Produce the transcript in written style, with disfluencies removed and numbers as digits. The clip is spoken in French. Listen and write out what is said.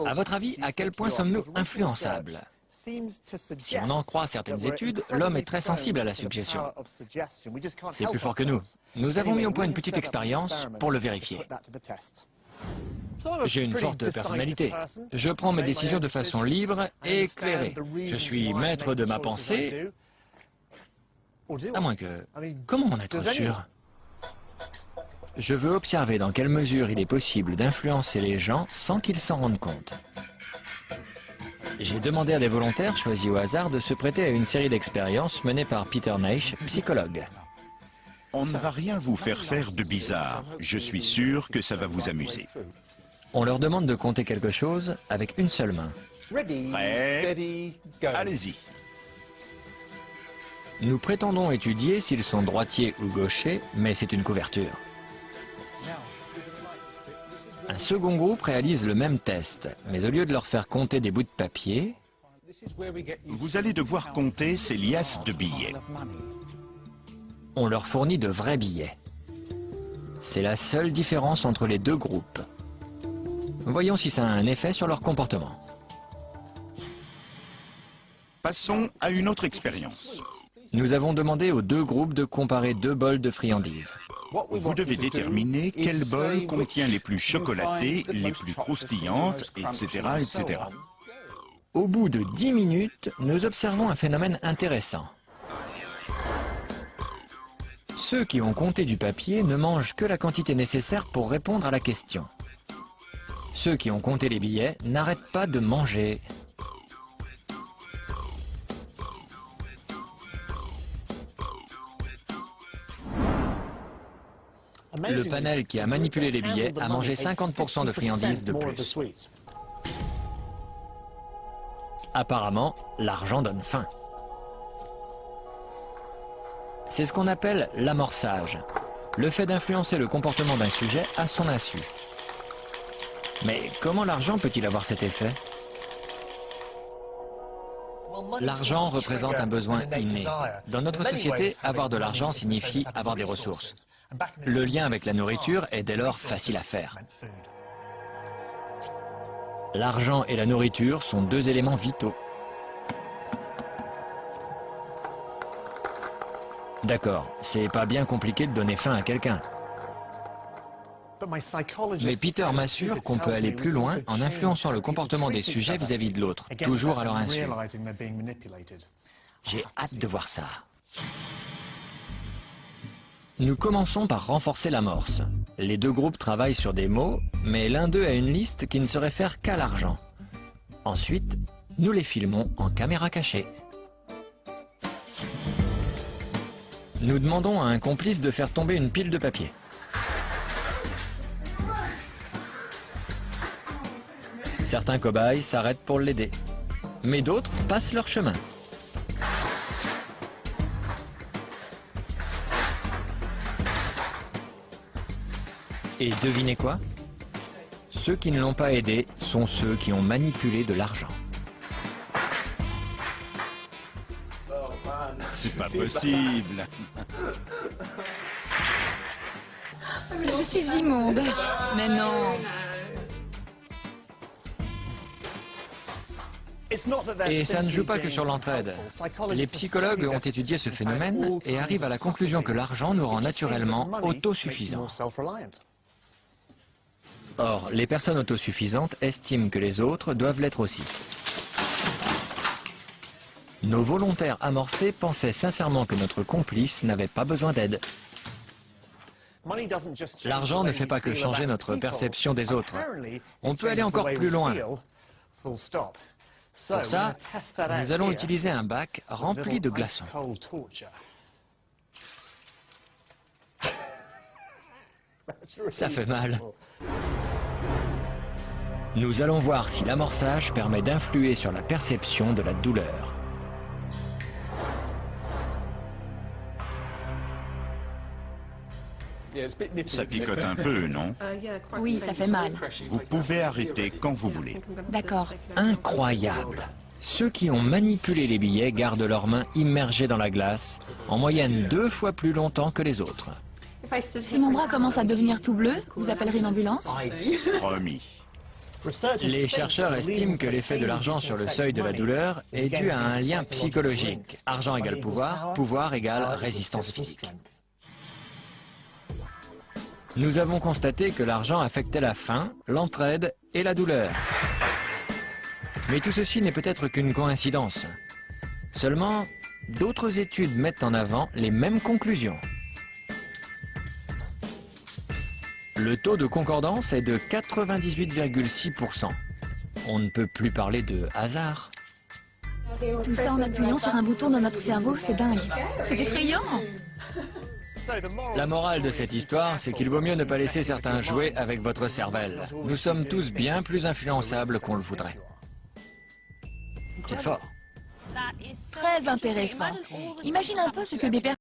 À votre avis, à quel point sommes-nous influençables? Si on en croit certaines études, l'homme est très sensible à la suggestion. C'est plus fort que nous. Nous avons mis au point une petite expérience pour le vérifier. J'ai une forte personnalité. Je prends mes décisions de façon libre et éclairée. Je suis maître de ma pensée. À moins que... Comment en être sûr? Je veux observer dans quelle mesure il est possible d'influencer les gens sans qu'ils s'en rendent compte. J'ai demandé à des volontaires choisis au hasard de se prêter à une série d'expériences menées par Peter Naish, psychologue. On ne va rien vous faire faire de bizarre. Je suis sûr que ça va vous amuser. On leur demande de compter quelque chose avec une seule main. Prêt? Allez-y. Nous prétendons étudier s'ils sont droitiers ou gauchers, mais c'est une couverture. Un second groupe réalise le même test, mais au lieu de leur faire compter des bouts de papier, Vous allez devoir compter ces liasses de billets. on leur fournit de vrais billets. C'est la seule différence entre les deux groupes. Voyons si ça a un effet sur leur comportement. Passons à une autre expérience. Nous avons demandé aux deux groupes de comparer deux bols de friandises. Vous devez déterminer quel bol contient les plus chocolatées, les plus croustillantes, etc., etc. Au bout de 10 minutes, nous observons un phénomène intéressant. Ceux qui ont compté du papier ne mangent que la quantité nécessaire pour répondre à la question. Ceux qui ont compté les billets n'arrêtent pas de manger. Le panel qui a manipulé les billets a mangé 50% de friandises de plus. Apparemment, l'argent donne faim. C'est ce qu'on appelle l'amorçage, le fait d'influencer le comportement d'un sujet à son insu. Mais comment l'argent peut-il avoir cet effet? L'argent représente un besoin inné. Dans notre société, avoir de l'argent signifie avoir des ressources. Le lien avec la nourriture est dès lors facile à faire. L'argent et la nourriture sont deux éléments vitaux. D'accord, c'est pas bien compliqué de donner faim à quelqu'un. Mais Peter m'assure qu'on peut aller plus loin en influençant le comportement des sujets vis-à-vis de l'autre, toujours à leur insu. J'ai hâte de voir ça. Nous commençons par renforcer l'amorce. Les deux groupes travaillent sur des mots, mais l'un d'eux a une liste qui ne se réfère qu'à l'argent. Ensuite, nous les filmons en caméra cachée. Nous demandons à un complice de faire tomber une pile de papier. Certains cobayes s'arrêtent pour l'aider, mais d'autres passent leur chemin. Et devinez quoi? Ceux qui ne l'ont pas aidé sont ceux qui ont manipulé de l'argent. C'est pas possible. Je suis immonde. Mais non. Et ça ne joue pas que sur l'entraide. Les psychologues ont étudié ce phénomène et arrivent à la conclusion que l'argent nous rend naturellement autosuffisants. Or, les personnes autosuffisantes estiment que les autres doivent l'être aussi. Nos volontaires amorcés pensaient sincèrement que notre complice n'avait pas besoin d'aide. L'argent ne fait pas que changer notre perception des autres. On peut aller encore plus loin. Pour ça, nous allons utiliser un bac rempli de glaçons. Ça fait mal. Nous allons voir si l'amorçage permet d'influer sur la perception de la douleur. Ça picote un peu, non? Oui, ça fait mal. Vous pouvez arrêter quand vous voulez. D'accord. Incroyable! Ceux qui ont manipulé les billets gardent leurs mains immergées dans la glace, en moyenne 2 fois plus longtemps que les autres. Si mon bras commence à devenir tout bleu, vous appellerez une ambulance? Promis. Les chercheurs estiment que l'effet de l'argent sur le seuil de la douleur est dû à un lien psychologique. Argent égale pouvoir, pouvoir égale résistance physique. Nous avons constaté que l'argent affectait la faim, l'entraide et la douleur. Mais tout ceci n'est peut-être qu'une coïncidence. Seulement, d'autres études mettent en avant les mêmes conclusions. Le taux de concordance est de 98,6%. On ne peut plus parler de hasard. Tout ça en appuyant sur un bouton dans notre cerveau, c'est dingue. C'est effrayant. La morale de cette histoire, c'est qu'il vaut mieux ne pas laisser certains jouer avec votre cervelle. Nous sommes tous bien plus influençables qu'on le voudrait. C'est fort. Très intéressant. Imagine un peu ce que des personnes